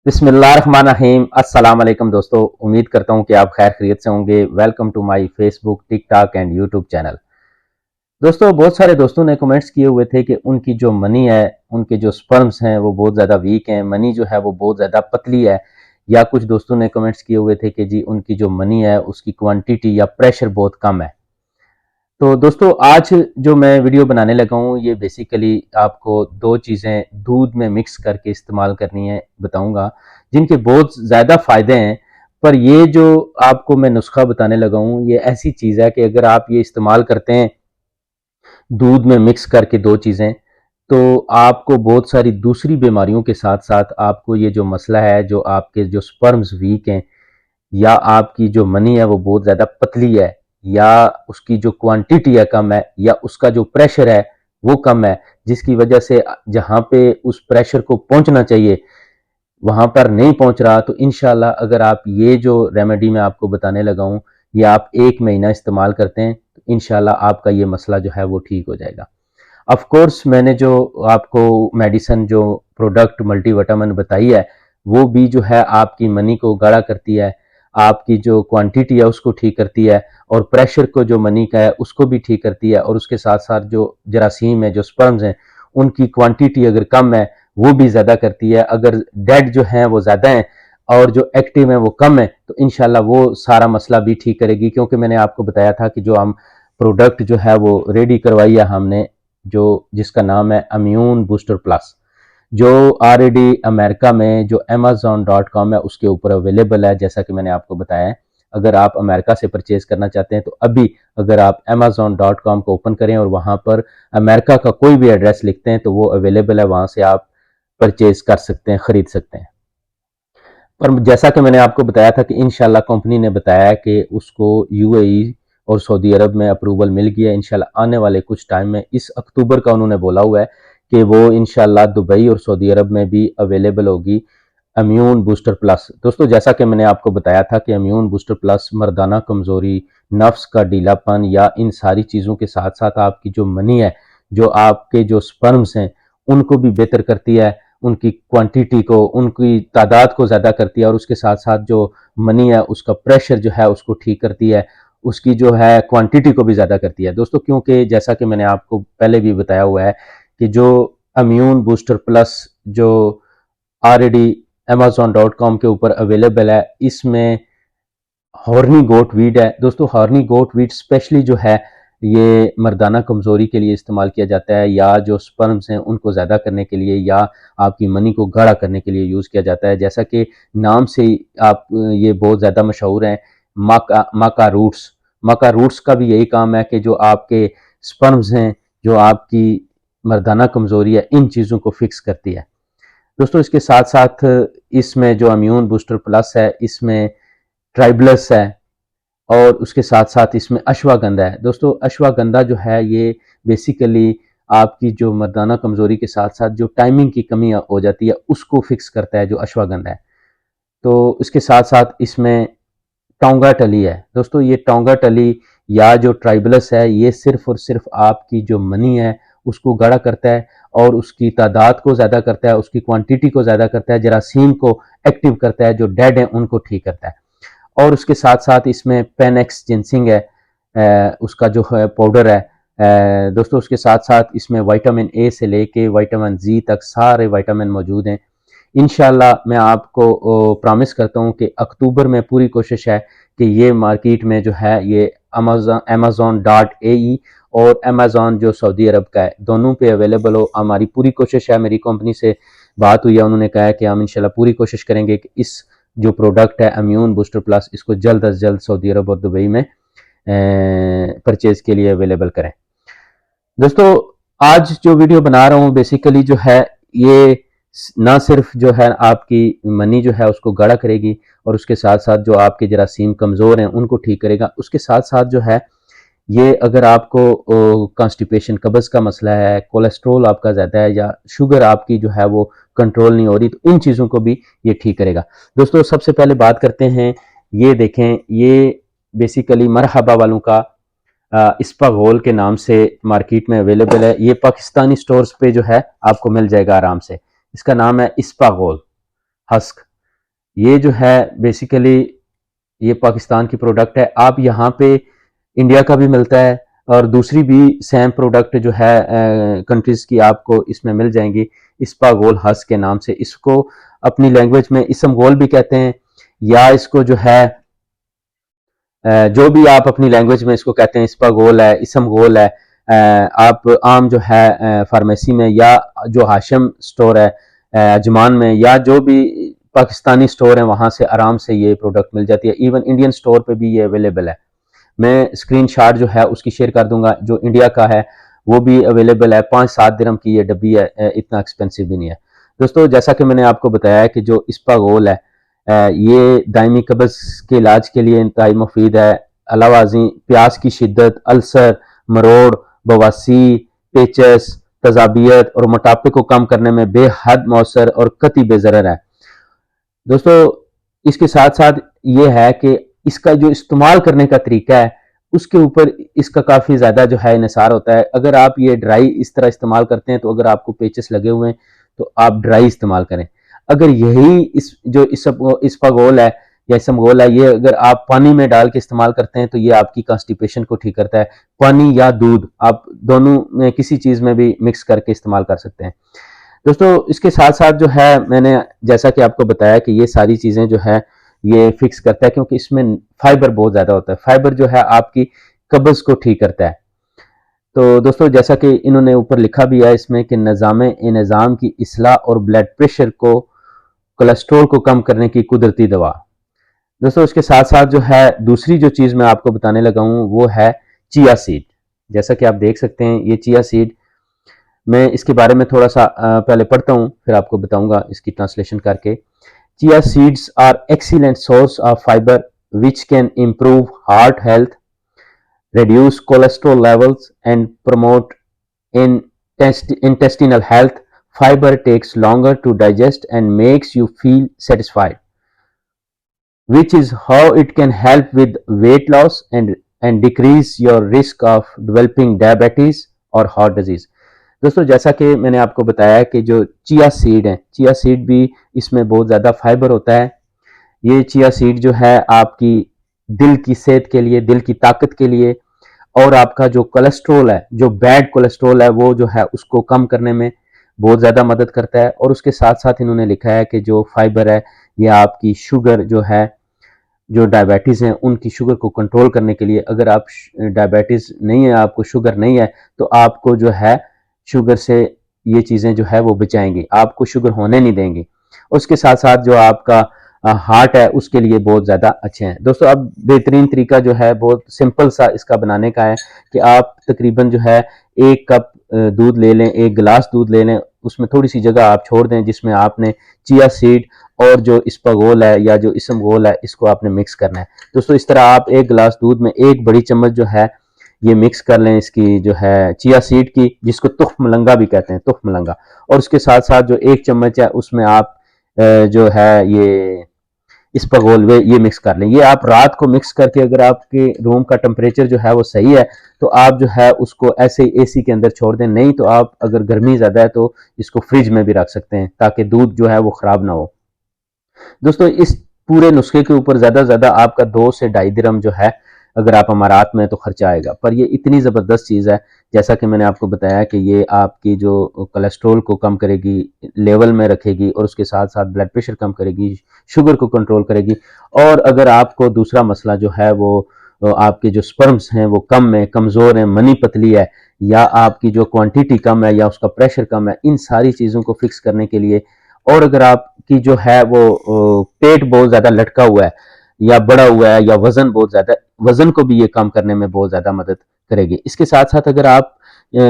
बिस्मिल्लाहिर्रहमानिर्रहीम। अस्सलाम वालेकुम दोस्तों, उम्मीद करता हूँ कि आप खैर खैरियत से होंगे। Welcome to my Facebook, TikTok and YouTube channel. दोस्तों, बहुत सारे दोस्तों ने कमेंट्स किए हुए थे कि उनकी जो मनी है, उनके जो स्पर्म्स हैं वो बहुत ज़्यादा वीक हैं, मनी जो है वो बहुत ज़्यादा पतली है। या कुछ दोस्तों ने कमेंट्स किए हुए थे कि जी उनकी जो मनी है उसकी क्वांटिटी या प्रेशर बहुत कम है। तो दोस्तों, आज जो मैं वीडियो बनाने लगा हूँ ये बेसिकली आपको दो चीज़ें दूध में मिक्स करके इस्तेमाल करनी है बताऊंगा, जिनके बहुत ज़्यादा फ़ायदे हैं। पर ये जो आपको मैं नुस्खा बताने लगा हूँ ये ऐसी चीज़ है कि अगर आप ये इस्तेमाल करते हैं दूध में मिक्स करके दो चीज़ें, तो आपको बहुत सारी दूसरी बीमारियों के साथ साथ आपको ये जो मसला है, जो आपके जो स्पर्म्स वीक हैं या आपकी जो मनी है वो बहुत ज़्यादा पतली है या उसकी जो क्वांटिटी है कम है या उसका जो प्रेशर है वो कम है, जिसकी वजह से जहाँ पे उस प्रेशर को पहुँचना चाहिए वहाँ पर नहीं पहुँच रहा, तो इंशाल्लाह अगर आप ये जो रेमेडी मैं आपको बताने लगा हूँ ये आप 1 महीना इस्तेमाल करते हैं तो इंशाल्लाह आपका ये मसला जो है वो ठीक हो जाएगा। ऑफ कोर्स मैंने जो आपको मेडिसिन जो प्रोडक्ट मल्टीविटामिन बताई है वो भी जो है आपकी मनी को गाढ़ा करती है, आपकी जो क्वांटिटी है उसको ठीक करती है और प्रेशर को जो मनी का है उसको भी ठीक करती है, और उसके साथ साथ जो जरासीम है, जो स्पर्म्स हैं, उनकी क्वांटिटी अगर कम है वो भी ज़्यादा करती है। अगर डेड जो हैं वो ज़्यादा हैं और जो एक्टिव हैं वो कम है तो इंशाल्लाह वो सारा मसला भी ठीक करेगी, क्योंकि मैंने आपको बताया था कि जो हम प्रोडक्ट जो है वो रेडी करवाई है हमने, जो जिसका नाम है इम्यून बूस्टर प्लस, जो ऑलरेडी अमेरिका में जो amazon.com है उसके ऊपर अवेलेबल है। जैसा कि मैंने आपको बताया है, अगर आप अमेरिका से परचेज करना चाहते हैं तो अभी अगर आप amazon.com को ओपन करें और वहाँ पर अमेरिका का कोई भी एड्रेस लिखते हैं तो वो अवेलेबल है, वहाँ से आप परचेज कर सकते हैं, खरीद सकते हैं। पर जैसा कि मैंने आपको बताया था कि इंशाल्लाह कंपनी ने बताया कि उसको यूएई और सऊदी अरब में अप्रूवल मिल गया। इंशाल्लाह आने वाले कुछ टाइम में इस अक्टूबर का उन्होंने बोला हुआ है कि वो इंशाल्लाह दुबई और सऊदी अरब में भी अवेलेबल होगी इम्यून बूस्टर प्लस। दोस्तों, जैसा कि मैंने आपको बताया था कि इम्यून बूस्टर प्लस मर्दाना कमज़ोरी, नफ्स का ढीलापन या इन सारी चीज़ों के साथ साथ आपकी जो मनी है, जो आपके जो स्पर्म्स हैं उनको भी बेहतर करती है, उनकी क्वांटिटी को, उनकी तादाद को ज़्यादा करती है और उसके साथ साथ जो मनी है उसका प्रेशर जो है उसको ठीक करती है, उसकी जो है क्वांटिटी को भी ज़्यादा करती है। दोस्तों, क्योंकि जैसा कि मैंने आपको पहले भी बताया हुआ है कि जो इम्यून बूस्टर प्लस जो ऑलरेडी amazon.com के ऊपर अवेलेबल है, इसमें हॉर्नी गोट वीड है। दोस्तों, हॉर्नी गोट वीड स्पेशली जो है ये मर्दाना कमज़ोरी के लिए इस्तेमाल किया जाता है, या जो स्पर्म्स हैं उनको ज़्यादा करने के लिए या आपकी मनी को गाढ़ा करने के लिए यूज़ किया जाता है। जैसा कि नाम से ही आप ये बहुत ज़्यादा मशहूर हैं, माका रूट्स का भी यही काम है कि जो आपके स्पर्म्स हैं, जो आपकी मर्दाना कमज़ोरी है, इन चीज़ों को फिक्स करती है। दोस्तों, इसके साथ साथ इसमें जो इम्यून बूस्टर प्लस है इसमें ट्राइबलस है और उसके साथ साथ इसमें अश्वगंधा है। दोस्तों, अश्वगंधा जो है ये बेसिकली आपकी जो मर्दाना कमज़ोरी के साथ साथ जो टाइमिंग की कमी हो जाती है उसको फिक्स करता है, जो अश्वगंधा है। तो इसके साथ साथ इसमें टोंगा टली है। दोस्तों, ये टोंगा टली या जो ट्राइबलस है ये सिर्फ और सिर्फ आपकी जो मनी है उसको गाढ़ा करता है और उसकी तादाद को ज़्यादा करता है, उसकी क्वांटिटी को ज़्यादा करता है, जरासीम को एक्टिव करता है, जो डेड हैं उनको ठीक करता है। और उसके साथ साथ इसमें पेनेक्स जिनसिंग है, उसका जो है पाउडर है। दोस्तों, उसके साथ साथ इसमें विटामिन ए से लेके विटामिन जी तक सारे विटामिन मौजूद हैं। इंशाल्लाह मैं आपको प्रॉमिस करता हूँ कि अक्टूबर में पूरी कोशिश है कि ये मार्केट में जो है ये amazon.ae और अमेज़न जो सऊदी अरब का है दोनों पे अवेलेबल हो। हमारी पूरी कोशिश है, मेरी कंपनी से बात हुई है, उन्होंने कहा है कि हम इंशाल्लाह पूरी कोशिश करेंगे कि इस जो प्रोडक्ट है इम्यून बूस्टर प्लस इसको जल्द अज जल्द सऊदी अरब और दुबई में परचेज के लिए अवेलेबल करें। दोस्तों, आज जो वीडियो बना रहा हूँ बेसिकली जो है ये ना सिर्फ जो है आपकी मनी जो है उसको गाढ़ा करेगी और उसके साथ साथ जो आपके जरासीम कमज़ोर हैं उनको ठीक करेगा। उसके साथ साथ जो है ये अगर आपको कॉन्स्टिपेशन कब्ज़ का मसला है, कोलेस्ट्रॉल आपका ज़्यादा है या शुगर आपकी जो है वो कंट्रोल नहीं हो रही, तो इन चीज़ों को भी ये ठीक करेगा। दोस्तों, सबसे पहले बात करते हैं, ये देखें, ये बेसिकली मरहबा वालों का इस्पागोल के नाम से मार्केट में अवेलेबल है। ये पाकिस्तानी स्टोर्स पे जो है आपको मिल जाएगा आराम से। इसका नाम है इस्पागोल हस्क। ये जो है बेसिकली ये पाकिस्तान की प्रोडक्ट है। आप यहाँ पे इंडिया का भी मिलता है और दूसरी भी सेम प्रोडक्ट जो है कंट्रीज की आपको इसमें मिल जाएंगी। इस्पागोल हस के नाम से इसको अपनी लैंग्वेज में इसमगोल भी कहते हैं, या इसको जो है जो भी आप अपनी लैंग्वेज में इसको कहते हैं, इस्पागोल है, इसमगोल है। आप आम जो है फार्मेसी में या जो हाशिम स्टोर है अजमान में या जो भी पाकिस्तानी स्टोर है वहाँ से आराम से ये प्रोडक्ट मिल जाती है। इवन इंडियन स्टोर पे भी ये अवेलेबल है। मैं स्क्रीनशॉट जो है उसकी शेयर कर दूंगा। जो इंडिया का है वो भी अवेलेबल है। 5-7 दिरहम की ये डब्बी है, इतना एक्सपेंसिव भी नहीं है। दोस्तों जैसा कि मैंने आपको बताया है कि जो इस्पागोल है ये दायमी कब्ज के इलाज के लिए इंतहाई मुफीद है। अलावाजी प्यास की शिद्दत, अल्सर, मरोड़, बवासी, पेचस, तजाबियत और मोटापे को कम करने में बेहद मौसर और कती बेजरर है। दोस्तों इसके साथ साथ ये है कि इसका जो इस्तेमाल करने का तरीका है उसके ऊपर इसका काफ़ी ज़्यादा जो है इन्हिसार होता है। अगर आप ये ड्राई इस तरह इस्तेमाल करते हैं तो अगर आपको पेचेस लगे हुए हैं तो आप ड्राई इस्तेमाल करें। अगर यही इस जो इस्पागोल है या इसमगोल है ये अगर आप पानी में डाल के इस्तेमाल करते हैं तो ये आपकी कॉन्स्टिपेशन को ठीक करता है। पानी या दूध आप दोनों में किसी चीज़ में भी मिक्स करके इस्तेमाल कर सकते हैं। दोस्तों इसके साथ साथ जो है मैंने जैसा कि आपको बताया कि ये सारी चीज़ें जो है ये फिक्स करता है क्योंकि इसमें फाइबर बहुत ज़्यादा होता है। फाइबर जो है आपकी कब्ज़ को ठीक करता है। तो दोस्तों जैसा कि इन्होंने ऊपर लिखा भी है इसमें कि निज़ाम की इस्लाह और ब्लड प्रेशर को, कोलेस्ट्रॉल को कम करने की कुदरती दवा। दोस्तों इसके साथ साथ जो है दूसरी जो चीज़ मैं आपको बताने लगा हूँ वो है चिया सीड। जैसा कि आप देख सकते हैं ये चिया सीड, मैं इसके बारे में थोड़ा सा पहले पढ़ता हूँ फिर आपको बताऊंगा इसकी ट्रांसलेशन करके। Chia seeds are excellent source of fibre which can improve heart health, reduce cholesterol levels, and promote intestinal health. Fiber takes longer to digest and makes you feel satisfied, which is how it can help with weight loss and decrease your risk of developing diabetes or heart disease. दोस्तों जैसा कि मैंने आपको बताया कि जो chia seed है, chia seed भी इसमें बहुत ज़्यादा फाइबर होता है। ये चिया सीड जो है आपकी दिल की सेहत के लिए, दिल की ताकत के लिए और आपका जो कोलेस्ट्रॉल है, जो बैड कोलेस्ट्रॉल है वो जो है उसको कम करने में बहुत ज़्यादा मदद करता है। और उसके साथ साथ इन्होंने लिखा है कि जो फाइबर है ये आपकी शुगर जो है, जो डायबिटीज़ हैं उनकी शुगर को कंट्रोल करने के लिए, अगर आप डायबिटीज़ नहीं है, आपको शुगर नहीं है तो आपको जो है शुगर से ये चीज़ें जो है वो बचाएंगी, आपको शुगर होने नहीं देंगी। उसके साथ साथ जो आपका हार्ट है उसके लिए बहुत ज़्यादा अच्छे हैं। दोस्तों अब बेहतरीन तरीका जो है बहुत सिंपल सा इसका बनाने का है कि आप तकरीबन जो है 1 कप दूध ले लें, 1 गिलास दूध ले लें, उसमें थोड़ी सी जगह आप छोड़ दें जिसमें आपने चिया सीड और जो इस्पागोल है या जो इसमगोल है इसको आपने मिक्स करना है। दोस्तों इस तरह आप 1 गिलास दूध में 1 बड़ी चम्मच जो है ये मिक्स कर लें इसकी जो है चिया सीड की, जिसको तुख मलंगा भी कहते हैं, तुख मलंगा। और उसके साथ साथ जो 1 चम्मच है उसमें आप जो है ये इस्पागोल वे ये मिक्स कर लें। ये आप रात को मिक्स करके अगर आपके रूम का टेम्परेचर जो है वो सही है तो आप जो है उसको ऐसे ही एसी के अंदर छोड़ दें, नहीं तो आप अगर गर्मी ज़्यादा है तो इसको फ्रिज में भी रख सकते हैं ताकि दूध जो है वो ख़राब ना हो। दोस्तों इस पूरे नुस्खे के ऊपर ज़्यादा से ज़्यादा आपका 2 से 2.5 दिरहम जो है अगर आप अमारात में तो खर्चा आएगा, पर ये इतनी ज़बरदस्त चीज़ है जैसा कि मैंने आपको बताया कि ये आपकी जो कोलेस्ट्रॉल को कम करेगी, लेवल में रखेगी और उसके साथ साथ ब्लड प्रेशर कम करेगी, शुगर को कंट्रोल करेगी। और अगर आपको दूसरा मसला जो है वो आपके जो स्पर्म्स हैं वो कम है, कमज़ोर हैं, मनी पतली है या आपकी जो क्वांटिटी कम है या उसका प्रेशर कम है, इन सारी चीज़ों को फिक्स करने के लिए, और अगर आपकी जो है वो पेट बहुत ज़्यादा लटका हुआ है या बड़ा हुआ है या वज़न बहुत ज़्यादा, वज़न को भी ये कम करने में बहुत ज़्यादा मदद करेगी। इसके साथ साथ अगर आप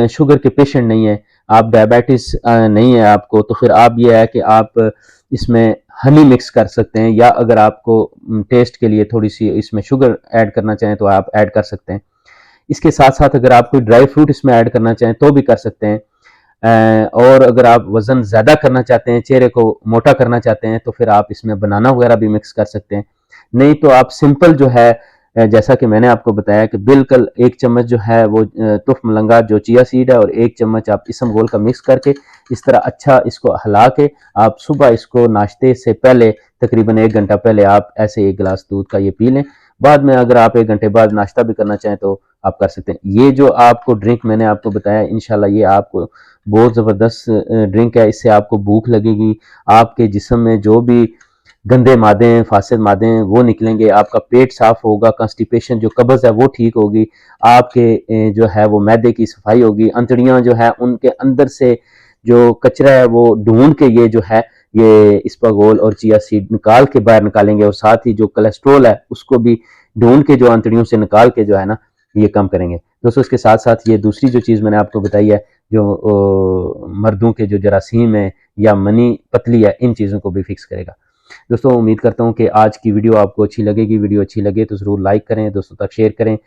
शुगर के पेशेंट नहीं है, आप डायबिटीज़ नहीं है आपको, तो फिर आप ये है कि आप इसमें हनी मिक्स कर सकते हैं या अगर आपको टेस्ट के लिए थोड़ी सी इसमें शुगर ऐड करना चाहें तो आप ऐड कर सकते हैं। इसके साथ साथ अगर आप कोई ड्राई फ्रूट इसमें ऐड करना चाहें तो भी कर सकते हैं। और अगर आप वज़न ज़्यादा करना चाहते हैं, चेहरे को मोटा करना चाहते हैं तो फिर आप इसमें बनाना वगैरह भी मिक्स कर सकते हैं। नहीं तो आप सिंपल जो है जैसा कि मैंने आपको बताया कि बिल्कुल 1 चम्मच जो है वो तुफ मलंगा जो चिया सीड है और 1 चम्मच आप इसबगोल का मिक्स करके इस तरह अच्छा इसको हिला के आप सुबह इसको नाश्ते से पहले तकरीबन 1 घंटा पहले आप ऐसे 1 गिलास दूध का ये पी लें। बाद में अगर आप 1 घंटे बाद नाश्ता भी करना चाहें तो आप कर सकते हैं। ये जो आपको ड्रिंक मैंने आपको बताया इंशाल्लाह ये आपको बहुत ज़बरदस्त ड्रिंक है। इससे आपको भूख लगेगी, आपके जिस्म में जो भी गंदे मादे हैं, फासिद मादे हैं वो निकलेंगे, आपका पेट साफ होगा, कॉन्स्टिपेशन जो कब्ज़ है वो ठीक होगी, आपके जो है वो मैदे की सफाई होगी, अंतड़ियाँ जो है उनके अंदर से जो कचरा है वो ढूंढ के ये जो है ये इसबगोल और चिया सीड निकाल के बाहर निकालेंगे और साथ ही जो कोलेस्ट्रोल है उसको भी ढूंढ के जो अंतड़ियों से निकाल के जो है ना ये कम करेंगे। दोस्तों इसके साथ साथ ये दूसरी जो चीज़ मैंने आपको बताई है जो मर्दों के जो जरासीम है या मनी पतली है इन चीज़ों को भी फिक्स करेगा। दोस्तों उम्मीद करता हूँ कि आज की वीडियो आपको अच्छी लगेगी। वीडियो अच्छी लगे तो ज़रूर लाइक करें, दोस्तों तक शेयर करें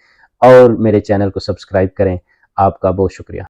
और मेरे चैनल को सब्सक्राइब करें। आपका बहुत शुक्रिया।